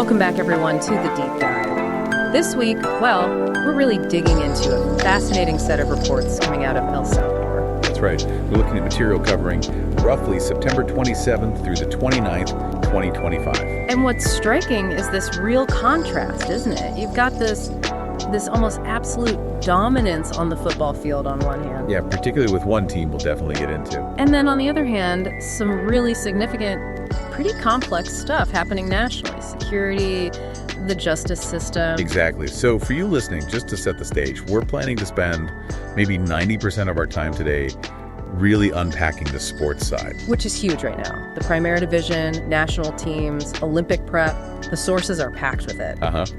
Welcome back, everyone, to the Deep Dive. This week, well, we're really digging into a fascinating set of reports coming out of El Salvador. That's right. We're looking at material covering roughly September 27th through the 29th, 2025. And what's striking is this real contrast, isn't it? You've got this almost absolute dominance on the football field on one hand. Yeah, particularly with one team we'll definitely get into. And then on the other hand, some really significant, pretty complex stuff happening nationally. Security, the justice system. Exactly. So for you listening, just to set the stage, we're planning to spend maybe 90% of our time today really unpacking the sports side. Which is huge right now. The Primera Division, national teams, Olympic prep, the sources are packed with it.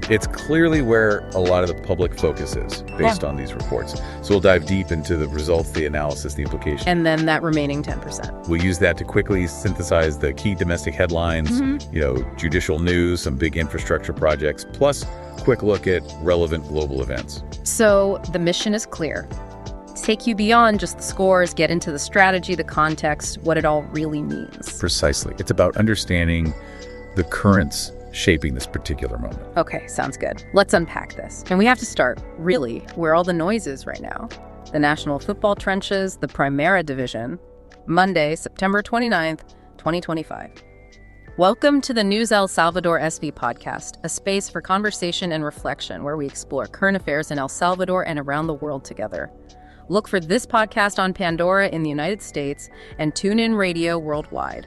It's clearly where a lot of the public focus is based on these reports. So we'll dive deep into the results, the analysis, the implications. And then that remaining 10%. We'll use that to quickly synthesize the key domestic headlines, judicial news, some big infrastructure projects, plus quick look at relevant global events. So the mission is clear. Take you beyond just the scores, get into the strategy, the context, what it all really means. Precisely. It's about understanding the currents shaping this particular moment. Okay, sounds good. Let's unpack this. And we have to start, really, where all the noise is right now. The National Football Trenches, the Primera Division, Monday, September 29th, 2025. Welcome to the News El Salvador SV podcast, a space for conversation and reflection where we explore current affairs in El Salvador and around the world together. Look for this podcast on Pandora in the United States and TuneIn Radio worldwide.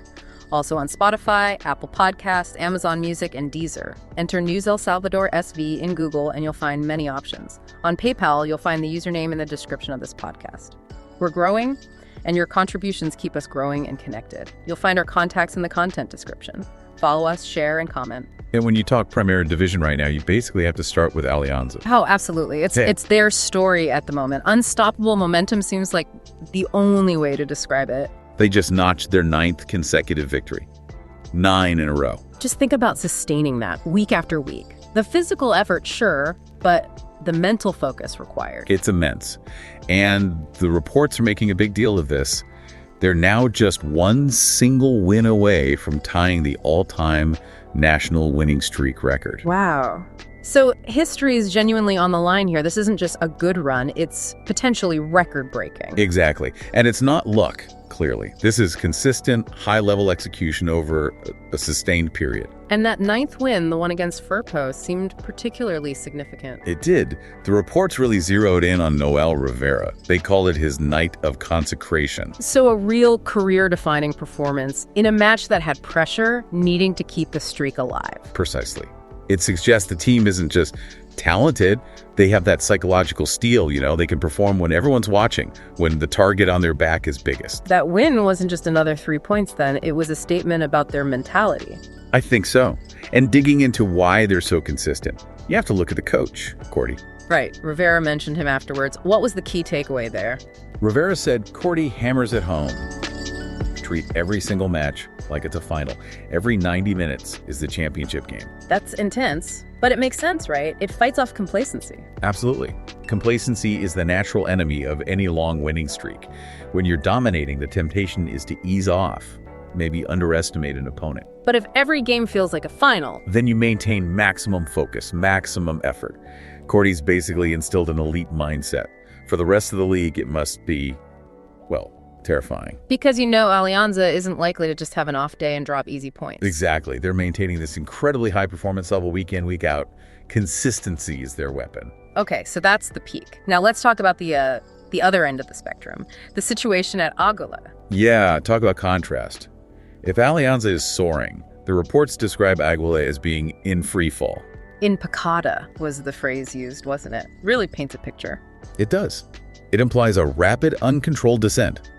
Also on Spotify, Apple Podcasts, Amazon Music, and Deezer. Enter News El Salvador SV in Google and you'll find many options. On PayPal, you'll find the username in the description of this podcast. We're growing, and your contributions keep us growing and connected. You'll find our contacts in the content description. Follow us, share, and comment. And when you talk Primera Division right now, you basically have to start with Alianza. Oh, absolutely. It's their story at the moment. Unstoppable momentum seems like the only way to describe it. They just notched their 9th consecutive victory. 9 in a row. Just think about sustaining that week after week. The physical effort, sure, but the mental focus required. It's immense. And the reports are making a big deal of this. They're now just one single win away from tying the all-time national winning streak record. Wow. So history is genuinely on the line here. This isn't just a good run, it's potentially record-breaking. Exactly. And it's not luck, clearly. This is consistent, high-level execution over a sustained period. And that 9th win, the one against Firpo, seemed particularly significant. It did. The reports really zeroed in on Noel Rivera. They call it his night of consecration. So a real career-defining performance in a match that had pressure, needing to keep the streak alive. Precisely. It suggests the team isn't just talented, they have that psychological steel, they can perform when everyone's watching, when the target on their back is biggest. That win wasn't just another 3 points then, it was a statement about their mentality. I think so. And digging into why they're so consistent, you have to look at the coach, Cordy. Right, Rivera mentioned him afterwards. What was the key takeaway there? Rivera said Cordy hammers it home. Treat every single match like it's a final. Every 90 minutes is the championship game. That's intense, but it makes sense, right? It fights off complacency. Absolutely. Complacency is the natural enemy of any long winning streak. When you're dominating, the temptation is to ease off, maybe underestimate an opponent. But if every game feels like a final, then you maintain maximum focus, maximum effort. Cordy's basically instilled an elite mindset. For the rest of the league, it must be, terrifying. Because Alianza isn't likely to just have an off day and drop easy points. Exactly. They're maintaining this incredibly high performance level week in, week out. Consistency is their weapon. Okay, so that's the peak. Now let's talk about the other end of the spectrum, the situation at Aguila. Yeah, talk about contrast. If Alianza is soaring, the reports describe Aguila as being in free fall. In picada was the phrase used, wasn't it? Really paints a picture. It does. It implies a rapid, uncontrolled descent.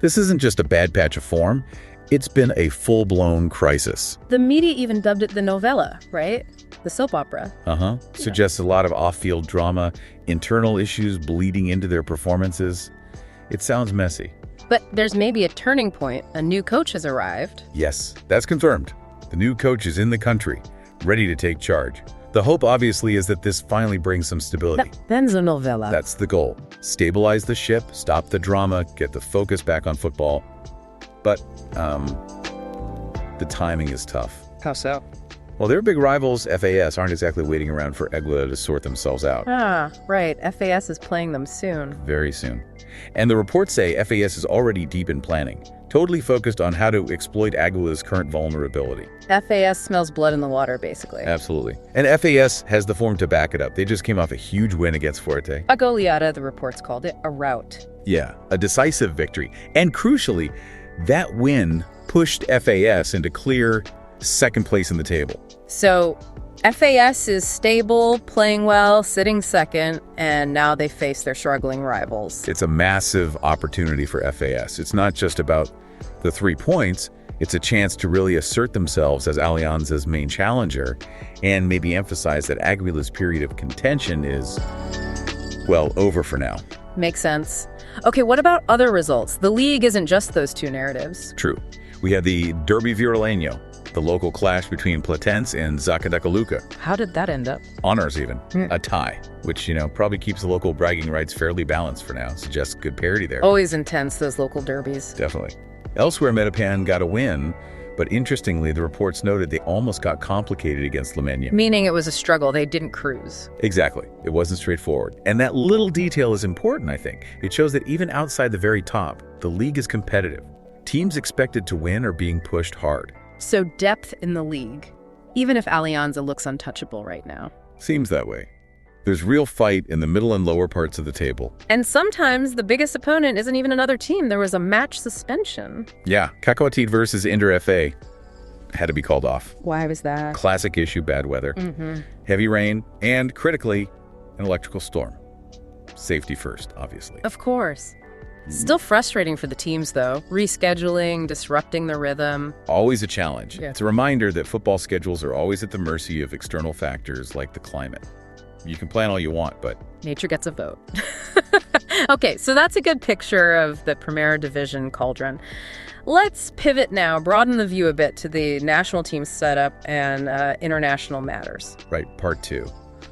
This isn't just a bad patch of form. It's been a full-blown crisis. The media even dubbed it the novella, right? The soap opera. Suggests a lot of off-field drama, internal issues bleeding into their performances. It sounds messy. But there's maybe a turning point. A new coach has arrived. Yes, that's confirmed. The new coach is in the country, ready to take charge. The hope, obviously, is that this finally brings some stability. Then the novella. That's the goal. Stabilize the ship, stop the drama, get the focus back on football. But the timing is tough. How so? Well, their big rivals, FAS, aren't exactly waiting around for EGLA to sort themselves out. Ah, right. FAS is playing them soon. Very soon. And the reports say FAS is already deep in planning, totally focused on how to exploit EGLA's current vulnerability. FAS smells blood in the water, basically. Absolutely. And FAS has the form to back it up. They just came off a huge win against Forte. A goleada, the reports called it, a rout. Yeah, a decisive victory. And crucially, that win pushed FAS into clear second place in the table. So FAS is stable, playing well, sitting second, and now they face their struggling rivals. It's a massive opportunity for FAS. It's not just about the 3 points. It's a chance to really assert themselves as Alianza's main challenger and maybe emphasize that Aguila's period of contention is, well, over for now. Makes sense. Okay, what about other results? The league isn't just those two narratives. True. We had the Derby Viruleño, the local clash between Platense and Zacatecoluca. How did that end up? Honors even. A tie, which, probably keeps the local bragging rights fairly balanced for now. Suggests good parity there. Always intense, those local derbies. Definitely. Elsewhere, Metapan got a win, but interestingly, the reports noted they almost got complicated against Limeña. Meaning it was a struggle. They didn't cruise. Exactly. It wasn't straightforward. And that little detail is important, I think. It shows that even outside the very top, the league is competitive. Teams expected to win are being pushed hard. So depth in the league, even if Alianza looks untouchable right now. Seems that way. There's real fight in the middle and lower parts of the table. And sometimes the biggest opponent isn't even another team. There was a match suspension. Yeah, Cacahuatit versus Inter FA had to be called off. Why was that? Classic issue, bad weather. Heavy rain, and critically, an electrical storm. Safety first, obviously. Of course. Still frustrating for the teams, though. Rescheduling, disrupting the rhythm. Always a challenge. Yeah. It's a reminder that football schedules are always at the mercy of external factors like the climate. You can plan all you want, but nature gets a vote. Okay, so that's a good picture of the Primera Division cauldron. Let's pivot now, broaden the view a bit to the national team setup and international matters. Right, part 2.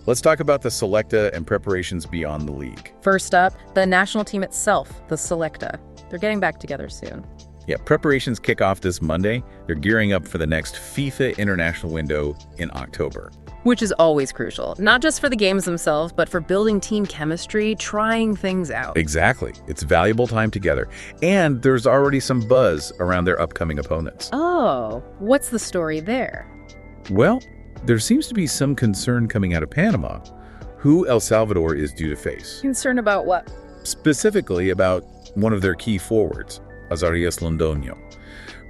Let's talk about the Selecta and preparations beyond the league. First up, the national team itself, the Selecta. They're getting back together soon. Yeah, preparations kick off this Monday. They're gearing up for the next FIFA international window in October. Which is always crucial, not just for the games themselves, but for building team chemistry, trying things out. Exactly. It's valuable time together. And there's already some buzz around their upcoming opponents. Oh, what's the story there? Well, there seems to be some concern coming out of Panama who El Salvador is due to face. Concern about what? Specifically about one of their key forwards, Azarias Londoño.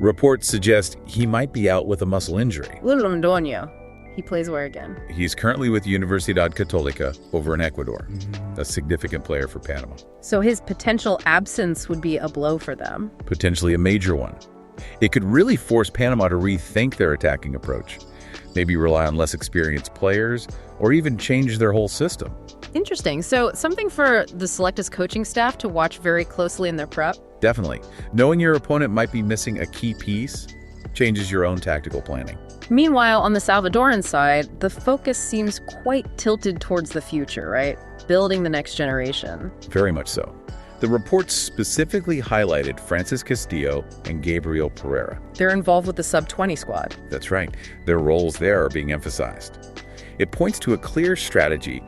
Reports suggest he might be out with a muscle injury. Londoño. He plays where again? He's currently with Universidad Católica over in Ecuador, a significant player for Panama. So his potential absence would be a blow for them. Potentially a major one. It could really force Panama to rethink their attacking approach, maybe rely on less experienced players, or even change their whole system. Interesting. So something for the Selecta's coaching staff to watch very closely in their prep? Definitely. Knowing your opponent might be missing a key piece changes your own tactical planning. Meanwhile, on the Salvadoran side, the focus seems quite tilted towards the future, right? Building the next generation. Very much so. The reports specifically highlighted Francis Castillo and Gabriel Pereira. They're involved with the sub-20 squad. That's right. Their roles there are being emphasized. It points to a clear strategy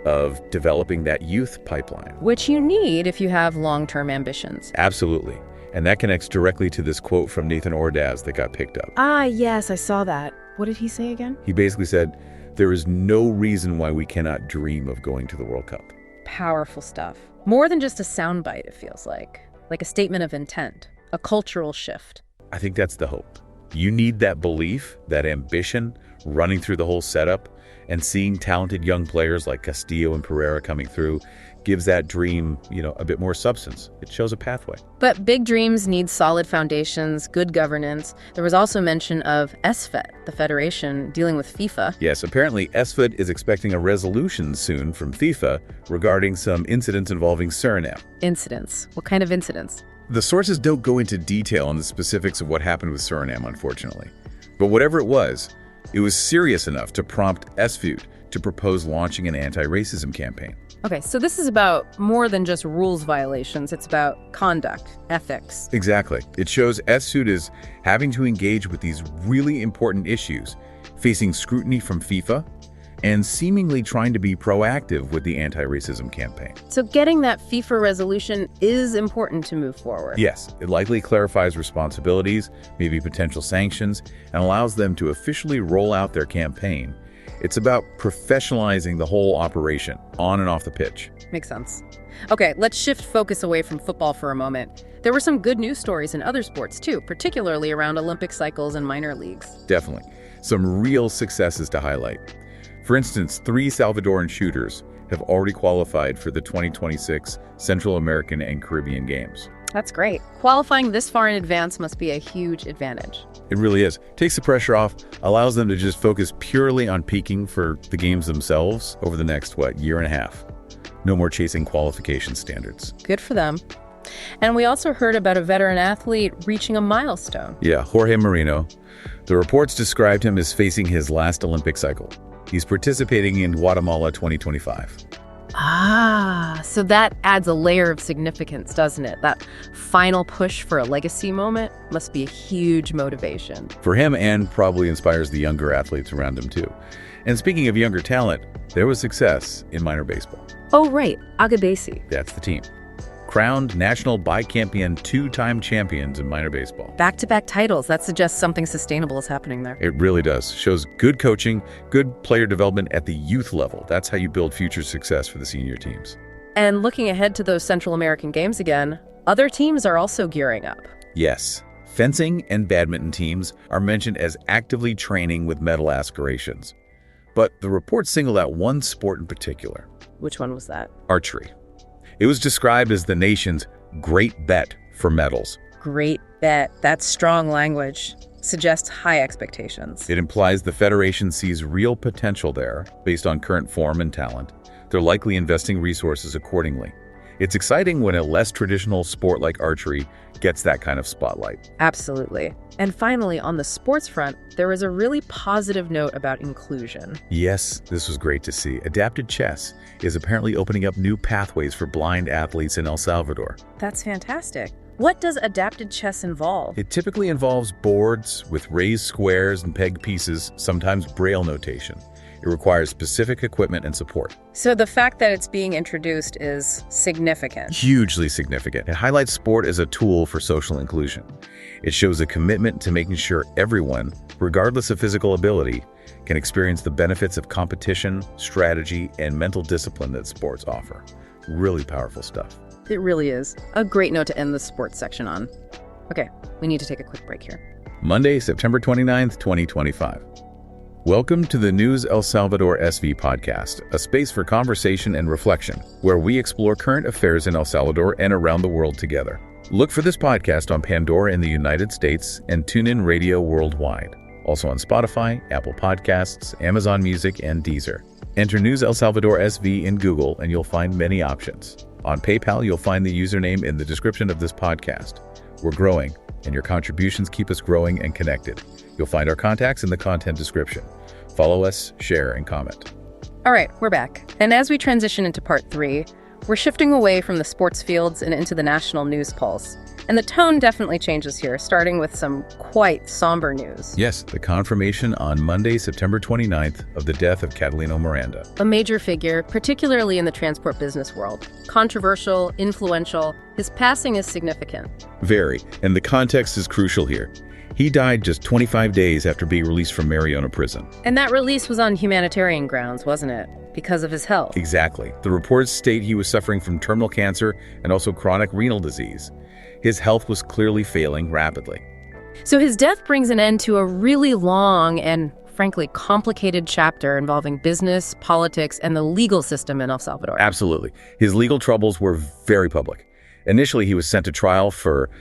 of developing that youth pipeline. Which you need if you have long-term ambitions. Absolutely. And that connects directly to this quote from Nathan Ordaz that got picked up. Ah, yes, I saw that. What did he say again? He basically said, there is no reason why we cannot dream of going to the World Cup. Powerful stuff. More than just a soundbite, it feels like a statement of intent, a cultural shift. I think that's the hope. You need that belief, that ambition running through the whole setup, and seeing talented young players like Castillo and Pereira coming through gives that dream, a bit more substance. It shows a pathway. But big dreams need solid foundations, good governance. There was also mention of SFET, the federation dealing with FIFA. Yes, apparently SFET is expecting a resolution soon from FIFA regarding some incidents involving Suriname. Incidents? What kind of incidents? The sources don't go into detail on the specifics of what happened with Suriname, unfortunately. But whatever it was serious enough to prompt SFUT to propose launching an anti-racism campaign. Okay, so this is about more than just rules violations. It's about conduct, ethics. Exactly. It shows SFUT is having to engage with these really important issues facing scrutiny from FIFA, and seemingly trying to be proactive with the anti-racism campaign. So getting that FIFA resolution is important to move forward. Yes, it likely clarifies responsibilities, maybe potential sanctions, and allows them to officially roll out their campaign. It's about professionalizing the whole operation, on and off the pitch. Makes sense. Okay, let's shift focus away from football for a moment. There were some good news stories in other sports too, particularly around Olympic cycles and minor leagues. Definitely. Some real successes to highlight. For instance, 3 Salvadoran shooters have already qualified for the 2026 Central American and Caribbean Games. That's great. Qualifying this far in advance must be a huge advantage. It really is. Takes the pressure off, allows them to just focus purely on peaking for the games themselves over the next, year and a half. No more chasing qualification standards. Good for them. And we also heard about a veteran athlete reaching a milestone. Yeah, Jorge Marino. The reports described him as facing his last Olympic cycle. He's participating in Guatemala 2025. So that adds a layer of significance, doesn't it? That final push for a legacy moment must be a huge motivation. For him, and probably inspires the younger athletes around him too. And speaking of younger talent, there was success in minor baseball. Oh, right. Agabesi. That's the team. Crowned national bicampeon 2-time champions in minor baseball. Back-to-back titles. That suggests something sustainable is happening there. It really does. Shows good coaching, good player development at the youth level. That's how you build future success for the senior teams. And looking ahead to those Central American Games again, other teams are also gearing up. Yes. Fencing and badminton teams are mentioned as actively training with medal aspirations. But the report singled out one sport in particular. Which one was that? Archery. It was described as the nation's great bet for medals. Great bet. That's strong language. Suggests high expectations. It implies the Federation sees real potential there based on current form and talent. They're likely investing resources accordingly. It's exciting when a less traditional sport like archery gets that kind of spotlight. Absolutely. And finally, on the sports front, there was a really positive note about inclusion. Yes, this was great to see. Adapted chess is apparently opening up new pathways for blind athletes in El Salvador. That's fantastic. What does adapted chess involve? It typically involves boards with raised squares and pegged pieces, sometimes Braille notation. It requires specific equipment and support. So the fact that it's being introduced is significant. Hugely significant. It highlights sport as a tool for social inclusion. It shows a commitment to making sure everyone, regardless of physical ability, can experience the benefits of competition, strategy, and mental discipline that sports offer. Really powerful stuff. It really is. A great note to end the sports section on. Okay, we need to take a quick break here. Monday, September 29th, 2025. Welcome to the News El Salvador SV podcast, a space for conversation and reflection, where we explore current affairs in El Salvador and around the world together. Look for this podcast on Pandora in the United States and TuneIn Radio worldwide. Also on Spotify, Apple Podcasts, Amazon Music, and Deezer. Enter News El Salvador SV in Google and you'll find many options. On PayPal, you'll find the username in the description of this podcast. We're growing, and your contributions keep us growing and connected. You'll find our contacts in the content description. Follow us, share, and comment. All right, we're back. And as we transition into part 3, we're shifting away from the sports fields and into the national news pulse. And the tone definitely changes here, starting with some quite somber news. Yes, the confirmation on Monday, September 29th, of the death of Catalino Miranda. A major figure, particularly in the transport business world. Controversial, influential, his passing is significant. Very, and the context is crucial here. He died just 25 days after being released from Mariona prison. And that release was on humanitarian grounds, wasn't it? Because of his health. Exactly. The reports state he was suffering from terminal cancer and also chronic renal disease. His health was clearly failing rapidly. So his death brings an end to a really long and, frankly, complicated chapter involving business, politics, and the legal system in El Salvador. Absolutely. His legal troubles were very public. Initially, he was sent to trial for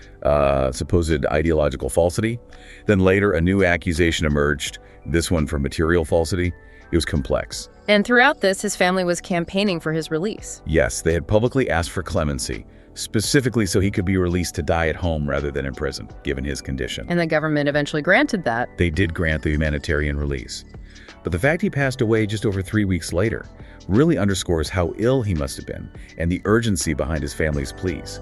supposed ideological falsity. Then later, a new accusation emerged, this one for material falsity. It was complex. And throughout this, his family was campaigning for his release. Yes, they had publicly asked for clemency, specifically so he could be released to die at home rather than in prison, given his condition. And the government eventually granted that. They did grant the humanitarian release. But the fact he passed away just over 3 weeks later really underscores how ill he must have been and the urgency behind his family's pleas.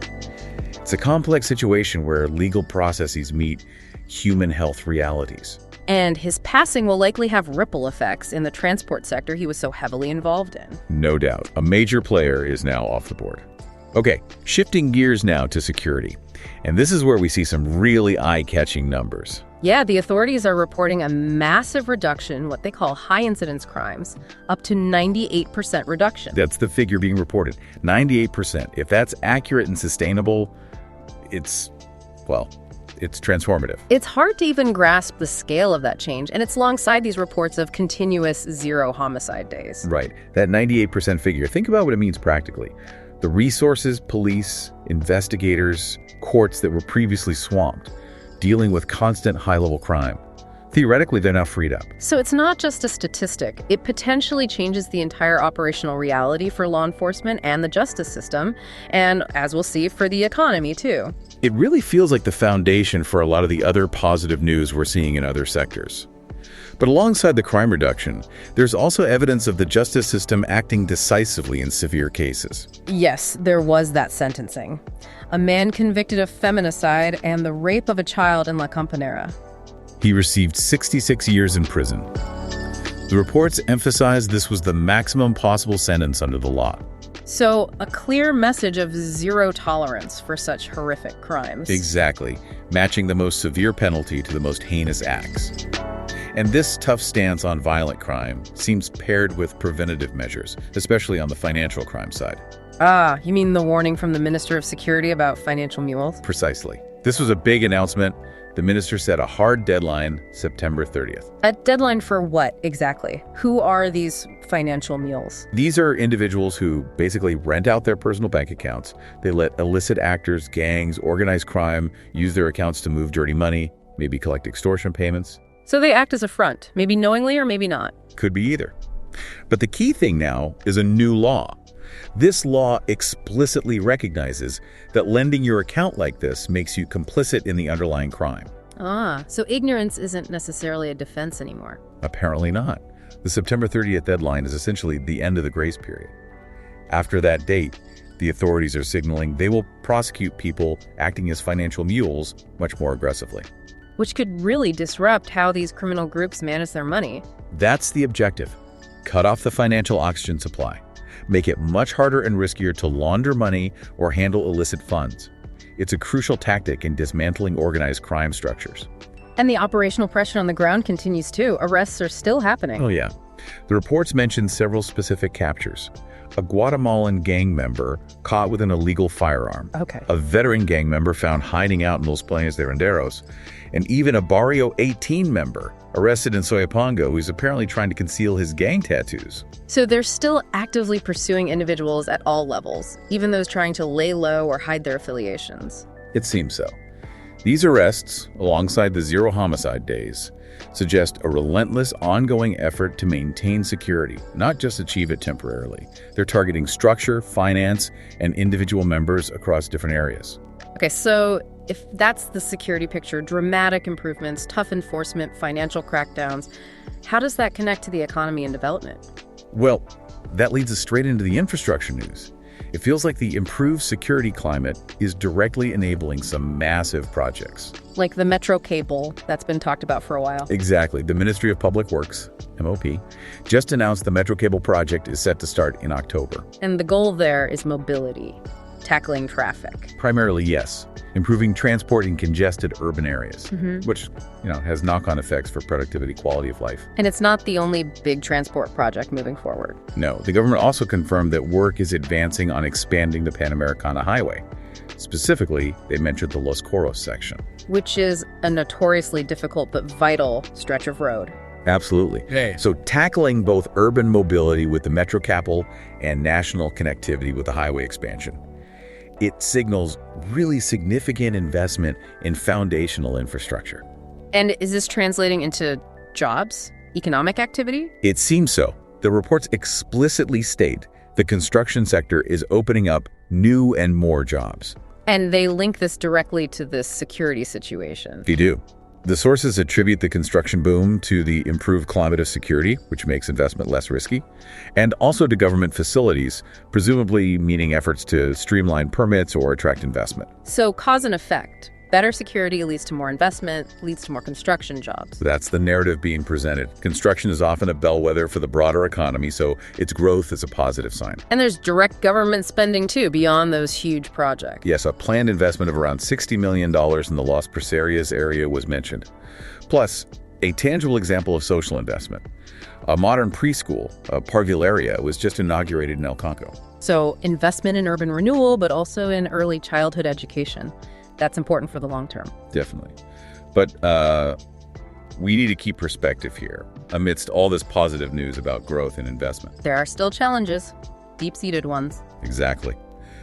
It's a complex situation where legal processes meet human health realities. And his passing will likely have ripple effects in the transport sector he was so heavily involved in. No doubt. A major player is now off the board. Okay, shifting gears now to security. And this is where we see some really eye-catching numbers. Yeah, the authorities are reporting a massive reduction in what they call high-incidence crimes, up to 98% reduction. That's the figure being reported, 98%. If that's accurate and sustainable, it's transformative. It's hard to even grasp the scale of that change, and it's alongside these reports of continuous zero homicide days. Right, that 98% figure. Think about what it means practically. The resources, police, investigators, courts that were previously swamped, dealing with constant high-level crime. Theoretically, they're now freed up. So it's not just a statistic. It potentially changes the entire operational reality for law enforcement and the justice system, and, as we'll see, for the economy, too. It really feels like the foundation for a lot of the other positive news we're seeing in other sectors. But alongside the crime reduction, there's also evidence of the justice system acting decisively in severe cases. Yes, there was that sentencing. A man convicted of feminicide and the rape of a child in La Campanera. He received 66 years in prison. The reports emphasize this was the maximum possible sentence under the law. So, a clear message of zero tolerance for such horrific crimes. Exactly, matching the most severe penalty to the most heinous acts. And this tough stance on violent crime seems paired with preventative measures, especially on the financial crime side. Ah, you mean the warning from the Minister of Security about financial mules? Precisely. This was a big announcement. The minister set a hard deadline, September 30th. A deadline for what, exactly? Who are these financial mules? These are individuals who basically rent out their personal bank accounts. They let illicit actors, gangs, organized crime use their accounts to move dirty money, maybe collect extortion payments. So they act as a front, maybe knowingly or maybe not. Could be either. But the key thing now is a new law. This law explicitly recognizes that lending your account like this makes you complicit in the underlying crime. Ah, so ignorance isn't necessarily a defense anymore. Apparently not. The September 30th deadline is essentially the end of the grace period. After that date, the authorities are signaling they will prosecute people acting as financial mules much more aggressively. Which could really disrupt how these criminal groups manage their money. That's the objective. Cut off the financial oxygen supply. Make it much harder and riskier to launder money or handle illicit funds. It's a crucial tactic in dismantling organized crime structures. And the operational pressure on the ground continues too. Arrests are still happening. Oh yeah. The reports mention several specific captures. A Guatemalan gang member caught with an illegal firearm. Okay. A veteran gang member found hiding out in Los Planes de Renderos. And even a Barrio 18 member arrested in Soyapango who's apparently trying to conceal his gang tattoos. So they're still actively pursuing individuals at all levels, even those trying to lay low or hide their affiliations. It seems so. These arrests, alongside the zero homicide days, suggest a relentless, ongoing effort to maintain security, not just achieve it temporarily. They're targeting structure, finance, and individual members across different areas. Okay, so if that's the security picture, dramatic improvements, tough enforcement, financial crackdowns, how does that connect to the economy and development? Well, that leads us straight into the infrastructure news. It feels like the improved security climate is directly enabling some massive projects. Like the metro cable that's been talked about for a while. Exactly. The Ministry of Public Works, MOP, just announced the metro cable project is set to start in October. And the goal there is mobility, tackling traffic. Primarily, yes. Improving transport in congested urban areas, which, has knock-on effects for productivity, quality of life. And it's not the only big transport project moving forward. No, the government also confirmed that work is advancing on expanding the Panamericana Highway. Specifically, they mentioned the Los Coros section. Which is a notoriously difficult but vital stretch of road. Absolutely. Hey. So tackling both urban mobility with the Metro Capital and national connectivity with the highway expansion. It signals really significant investment in foundational infrastructure. And is this translating into jobs, economic activity? It seems so. The reports explicitly state the construction sector is opening up new and more jobs. And they link this directly to this security situation. They do. The sources attribute the construction boom to the improved climate of security, which makes investment less risky, and also to government facilities, presumably meaning efforts to streamline permits or attract investment. So cause and effect. Better security leads to more investment, leads to more construction jobs. That's the narrative being presented. Construction is often a bellwether for the broader economy, so its growth is a positive sign. And there's direct government spending, too, beyond those huge projects. Yes, a planned investment of around $60 million in the Las Presarias area was mentioned. Plus, a tangible example of social investment. A modern preschool, Parvularia, was just inaugurated in El Conco. So investment in urban renewal, but also in early childhood education. That's important for the long term. Definitely. But we need to keep perspective here amidst all this positive news about growth and investment. There are still challenges, deep-seated ones. Exactly.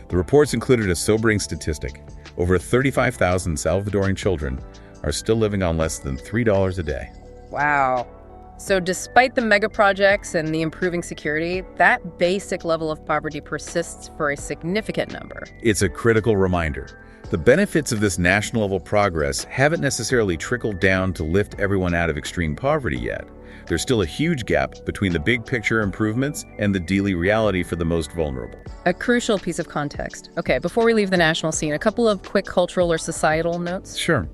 The reports included a sobering statistic. Over 35,000 Salvadoran children are still living on less than $3 a day. Wow. So despite the mega projects and the improving security, that basic level of poverty persists for a significant number. It's a critical reminder. The benefits of this national-level progress haven't necessarily trickled down to lift everyone out of extreme poverty yet. There's still a huge gap between the big-picture improvements and the daily reality for the most vulnerable. A crucial piece of context. Okay, before we leave the national scene, a couple of quick cultural or societal notes. Sure.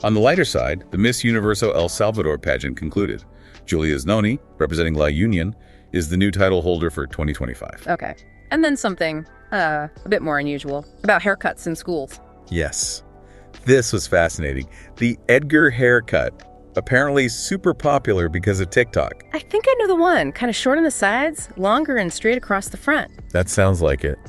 On the lighter side, the Miss Universo El Salvador pageant concluded. Julia Znoni, representing La Union, is the new title holder for 2025. Okay. And then something a bit more unusual about haircuts in schools. Yes. This was fascinating. The Edgar haircut, apparently super popular because of TikTok. I think I know the one. Kind of short on the sides, longer and straight across the front. That sounds like it.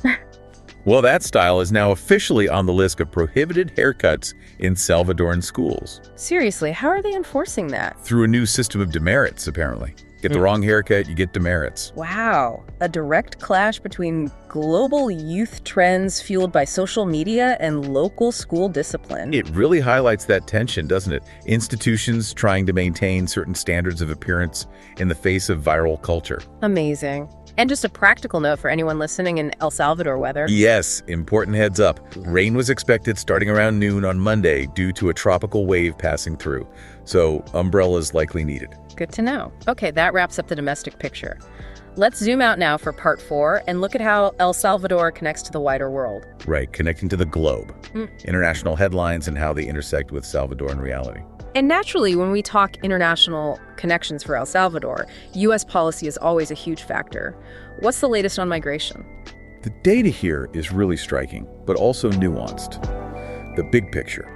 Well, that style is now officially on the list of prohibited haircuts in Salvadoran schools. Seriously, how are they enforcing that? Through a new system of demerits, apparently. Get the wrong haircut, you get demerits. Wow. A direct clash between global youth trends fueled by social media and local school discipline. It really highlights that tension, doesn't it? Institutions trying to maintain certain standards of appearance in the face of viral culture. Amazing. And just a practical note for anyone listening in El Salvador weather. Yes, important heads up. Rain was expected starting around noon on Monday due to a tropical wave passing through. So umbrellas likely needed. Good to know. Okay, that wraps up the domestic picture. Let's zoom out now for part 4 and look at how El Salvador connects to the wider world. Right, connecting to the globe. International headlines and how they intersect with Salvadoran reality. And naturally, when we talk international connections for El Salvador, U.S. policy is always a huge factor. What's the latest on migration? The data here is really striking, but also nuanced. The big picture.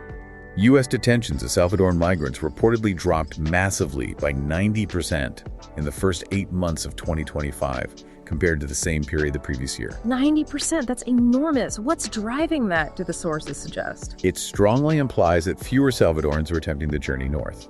U.S. detentions of Salvadoran migrants reportedly dropped massively by 90% in the first 8 months of 2025 compared to the same period the previous year. 90%, that's enormous. What's driving that, do the sources suggest? It strongly implies that fewer Salvadorans are attempting the journey north.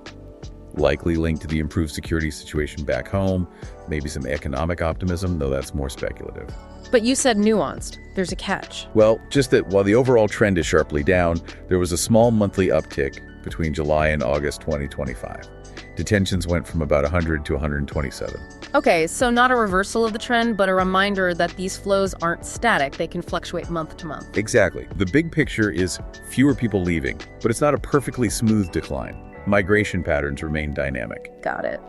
Likely linked to the improved security situation back home, maybe some economic optimism, though that's more speculative. But you said nuanced. There's a catch. Well, just that while the overall trend is sharply down, there was a small monthly uptick between July and August 2025. Detentions went from about 100 to 127. Okay, so not a reversal of the trend, but a reminder that these flows aren't static. They can fluctuate month to month. Exactly. The big picture is fewer people leaving, but it's not a perfectly smooth decline. Migration patterns remain dynamic. Got it.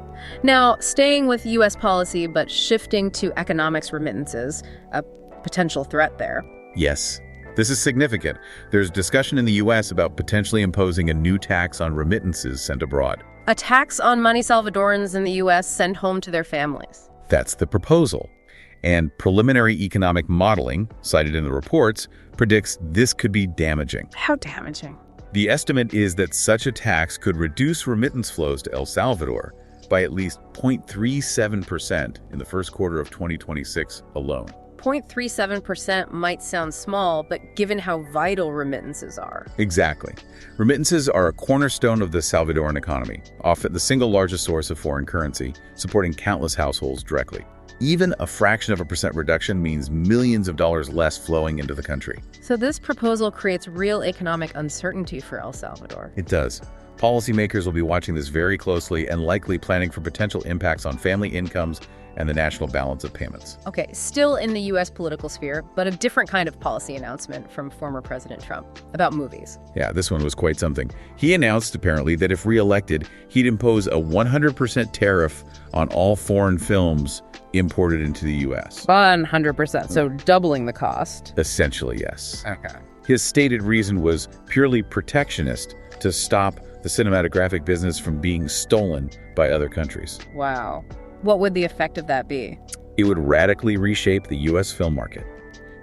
Now, staying with U.S. policy, but shifting to economics remittances, a potential threat there. Yes, this is significant. There's discussion in the U.S. about potentially imposing a new tax on remittances sent abroad. A tax on money Salvadorans in the U.S. send home to their families. That's the proposal. And preliminary economic modeling, cited in the reports, predicts this could be damaging. How damaging? The estimate is that such a tax could reduce remittance flows to El Salvador by at least 0.37% in the first quarter of 2026 alone. 0.37% might sound small, but given how vital remittances are. Exactly. Remittances are a cornerstone of the Salvadoran economy, often the single largest source of foreign currency, supporting countless households directly. Even a fraction of a percent reduction means millions of dollars less flowing into the country. So this proposal creates real economic uncertainty for El Salvador. It does. Policymakers will be watching this very closely and likely planning for potential impacts on family incomes and the national balance of payments. Okay, still in the U.S. political sphere, but a different kind of policy announcement from former President Trump about movies. Yeah, this one was quite something. He announced, apparently, that if reelected, he'd impose a 100% tariff on all foreign films imported into the U.S. 100%, so doubling the cost. Essentially, yes. Okay. His stated reason was purely protectionist, to stop the cinematographic business from being stolen by other countries. Wow. What would the effect of that be? It would radically reshape the U.S. film market.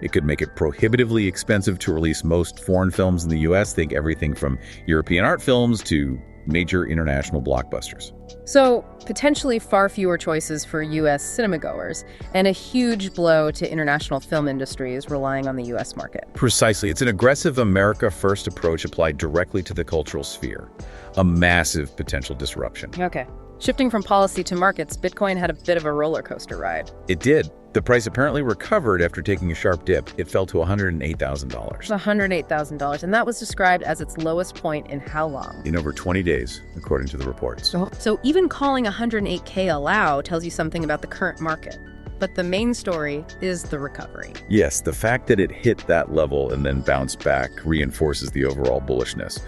It could make it prohibitively expensive to release most foreign films in the U.S. Think everything from European art films to major international blockbusters. So, potentially far fewer choices for U.S. cinemagoers, and a huge blow to international film industries relying on the U.S. market. Precisely. It's an aggressive America-first approach applied directly to the cultural sphere. A massive potential disruption. Okay. Shifting from policy to markets, Bitcoin had a bit of a roller coaster ride. It did. The price apparently recovered after taking a sharp dip. It fell to $108,000. $108,000, and that was described as its lowest point in how long? In over 20 days, according to the reports. So even calling 108K a low tells you something about the current market. But the main story is the recovery. Yes, the fact that it hit that level and then bounced back reinforces the overall bullishness.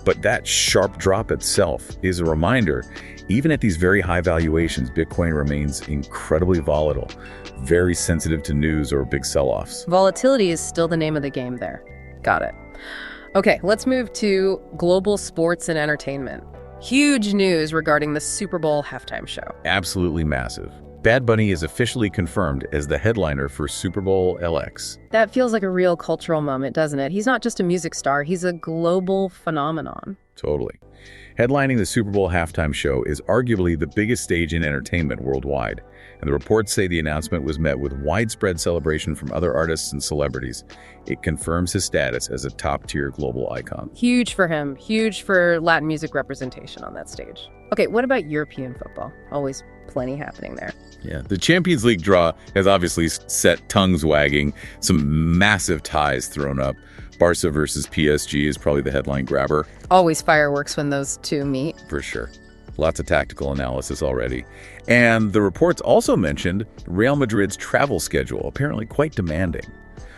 But that sharp drop itself is a reminder, even at these very high valuations, Bitcoin remains incredibly volatile, very sensitive to news or big sell-offs. Volatility is still the name of the game there. Got it. Okay, let's move to global sports and entertainment. Huge news regarding the Super Bowl halftime show. Absolutely massive. Bad Bunny is officially confirmed as the headliner for Super Bowl LX. That feels like a real cultural moment, doesn't it? He's not just a music star, he's a global phenomenon. Totally. Headlining the Super Bowl halftime show is arguably the biggest stage in entertainment worldwide, and the reports say the announcement was met with widespread celebration from other artists and celebrities. It confirms his status as a top-tier global icon. Huge for him, huge for Latin music representation on that stage. Okay, what about European football? Always plenty happening there. Yeah, the Champions League draw has obviously set tongues wagging, some massive ties thrown up. Barca versus PSG is probably the headline grabber. Always fireworks when those two meet. For sure. Lots of tactical analysis already. And the reports also mentioned Real Madrid's travel schedule, apparently quite demanding,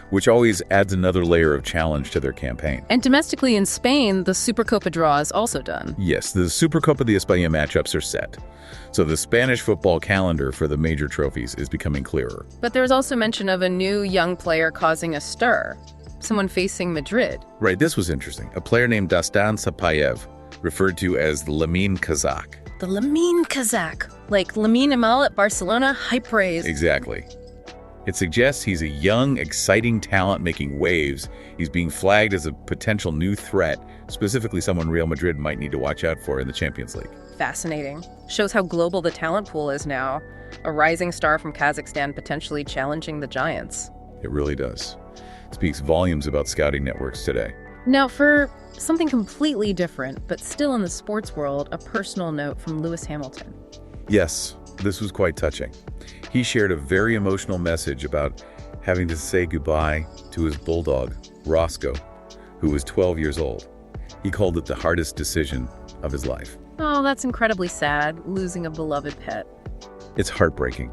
which always adds another layer of challenge to their campaign. And domestically in Spain, the Supercopa draw is also done. Yes, the Supercopa de España matchups are set. So the Spanish football calendar for the major trophies is becoming clearer. But there's also mention of a new young player causing a stir. Someone facing Madrid. Right, this was interesting. A player named Dastan Sapayev, referred to as the Lamine Kazakh. The Lamine Kazakh. Like Lamine Yamal at Barcelona, high praise. Exactly. It suggests he's a young, exciting talent making waves. He's being flagged as a potential new threat, specifically someone Real Madrid might need to watch out for in the Champions League. Fascinating. Shows how global the talent pool is now. A rising star from Kazakhstan potentially challenging the giants. It really does. It speaks volumes about scouting networks today. Now, for something completely different, but still in the sports world, a personal note from Lewis Hamilton. Yes, this was quite touching. He shared a very emotional message about having to say goodbye to his bulldog, Roscoe, who was 12 years old. He called it the hardest decision of his life. Oh, that's incredibly sad, losing a beloved pet. It's heartbreaking.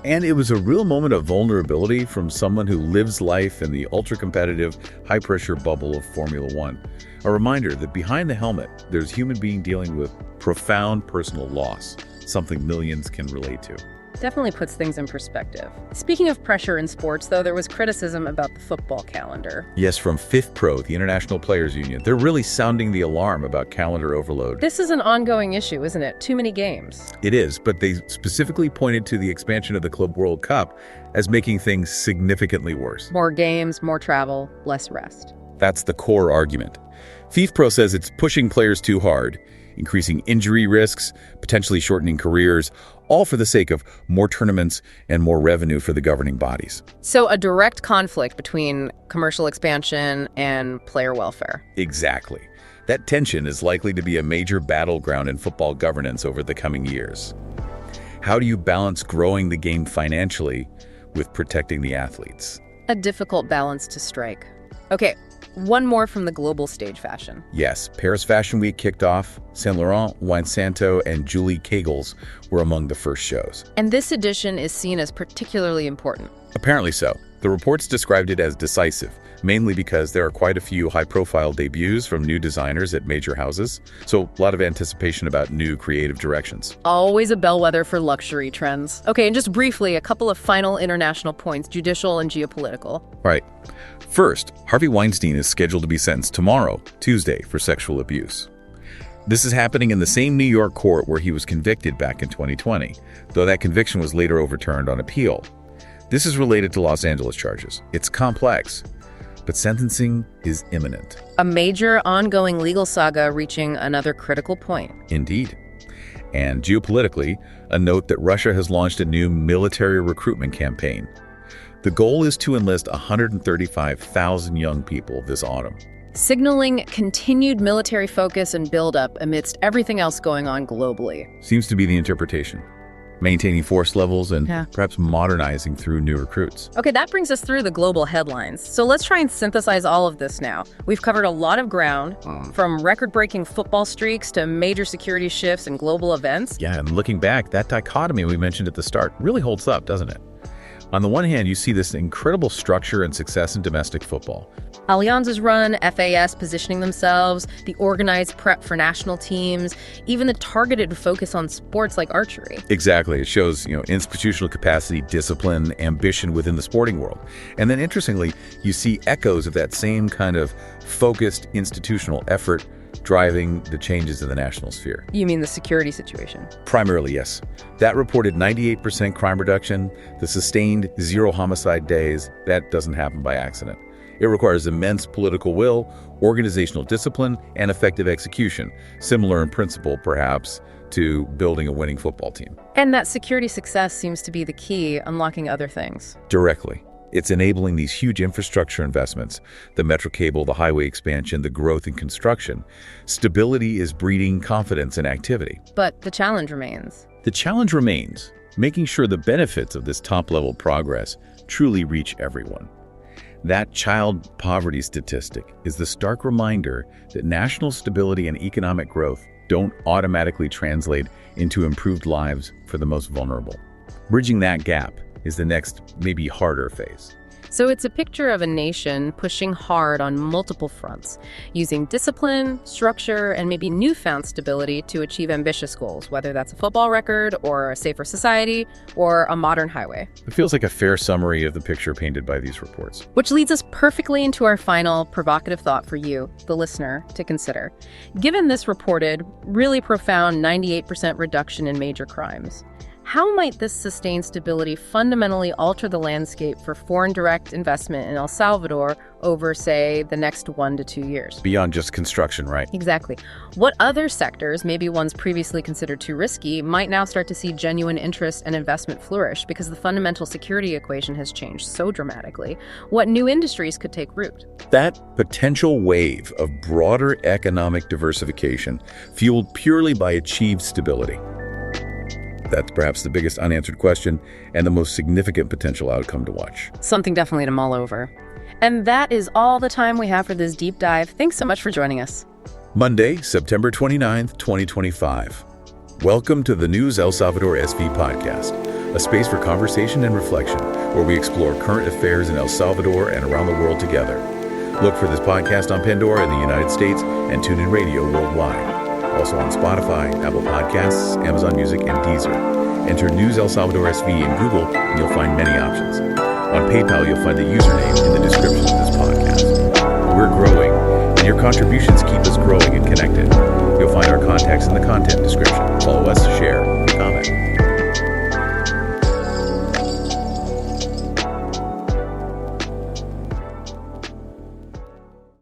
And it was a real moment of vulnerability from someone who lives life in the ultra-competitive, high-pressure bubble of Formula One. A reminder that behind the helmet, there's a human being dealing with profound personal loss, something millions can relate to. Definitely puts things in perspective. Speaking of pressure in sports, though, there was criticism about the football calendar. Yes, from FIFPro, the International Players Union. They're really sounding the alarm about calendar overload. This is an ongoing issue, isn't it? Too many games. It is, but they specifically pointed to the expansion of the Club World Cup as making things significantly worse. More games, more travel, less rest. That's the core argument. FIFPro says it's pushing players too hard, increasing injury risks, potentially shortening careers, all for the sake of more tournaments and more revenue for the governing bodies. So a direct conflict between commercial expansion and player welfare. Exactly. That tension is likely to be a major battleground in football governance over the coming years. How do you balance growing the game financially with protecting the athletes? A difficult balance to strike. Okay, one more from the global stage fashion. Yes, Paris Fashion Week kicked off. Saint Laurent, Wine Santo, and Julie Kegels were among the first shows. And this edition is seen as particularly important. Apparently so. The reports described it as decisive, mainly because there are quite a few high-profile debuts from new designers at major houses, so a lot of anticipation about new creative directions. Always a bellwether for luxury trends. Okay, and just briefly, a couple of final international points, judicial and geopolitical. Right. First, Harvey Weinstein is scheduled to be sentenced tomorrow, Tuesday, for sexual abuse. This is happening in the same New York court where he was convicted back in 2020, though that conviction was later overturned on appeal. This is related to Los Angeles charges. It's complex, but sentencing is imminent. A major ongoing legal saga reaching another critical point. Indeed. And geopolitically, a note that Russia has launched a new military recruitment campaign. The goal is to enlist 135,000 young people this autumn, Signaling continued military focus and buildup amidst everything else going on globally. seems to be the interpretation. Maintaining force levels and Yeah. perhaps modernizing through new recruits. Okay, that brings us through the global headlines. So let's try and synthesize all of this now. We've covered a lot of ground, from record-breaking football streaks to major security shifts and global events. Yeah, and looking back, that dichotomy we mentioned at the start really holds up, doesn't it? On the one hand, you see this incredible structure and success in domestic football. Allianz's run, FAS positioning themselves, the organized prep for national teams, even the targeted focus on sports like archery. Exactly. It shows, institutional capacity, discipline, ambition within the sporting world. And then interestingly, you see echoes of that same kind of focused institutional effort driving the changes in the national sphere. You mean the security situation? Primarily, yes. That reported 98% crime reduction, the sustained 0 homicide days, that doesn't happen by accident. It requires immense political will, organizational discipline, and effective execution, similar in principle, perhaps, to building a winning football team. And that security success seems to be the key, unlocking other things. Directly. It's enabling these huge infrastructure investments, the metro cable, the highway expansion, the growth in construction. Stability is breeding confidence and activity. But the challenge remains. The challenge remains making sure the benefits of this top-level progress truly reach everyone. That child poverty statistic is the stark reminder that national stability and economic growth don't automatically translate into improved lives for the most vulnerable. Bridging that gap is the next, maybe harder phase. So it's a picture of a nation pushing hard on multiple fronts, using discipline, structure, and maybe newfound stability to achieve ambitious goals, whether that's a football record or a safer society or a modern highway. It feels like a fair summary of the picture painted by these reports. Which leads us perfectly into our final provocative thought for you, the listener, to consider. Given this reported, really profound 98% reduction in major crimes, how might this sustained stability fundamentally alter the landscape for foreign direct investment in El Salvador over, say, the next 1 to 2 years? Beyond just construction, right? Exactly. What other sectors, maybe ones previously considered too risky, might now start to see genuine interest and investment flourish because the fundamental security equation has changed so dramatically? What new industries could take root? That potential wave of broader economic diversification fueled purely by achieved stability. That's perhaps the biggest unanswered question and the most significant potential outcome to watch. Something definitely to mull over. And that is all the time we have for this deep dive. Thanks so much for joining us. Monday, September 29th, 2025. Welcome to the News El Salvador SV podcast, a space for conversation and reflection where we explore current affairs in El Salvador and around the world together. Look for this podcast on Pandora in the United States and TuneIn Radio worldwide. Also on Spotify, Apple Podcasts, Amazon Music, and Deezer. Enter News El Salvador SV in Google and you'll find many options. On PayPal, you'll find the username in the description of this podcast. We're growing, and your contributions keep us growing and connected. You'll find our contacts in the content description. Follow us, share, and comment.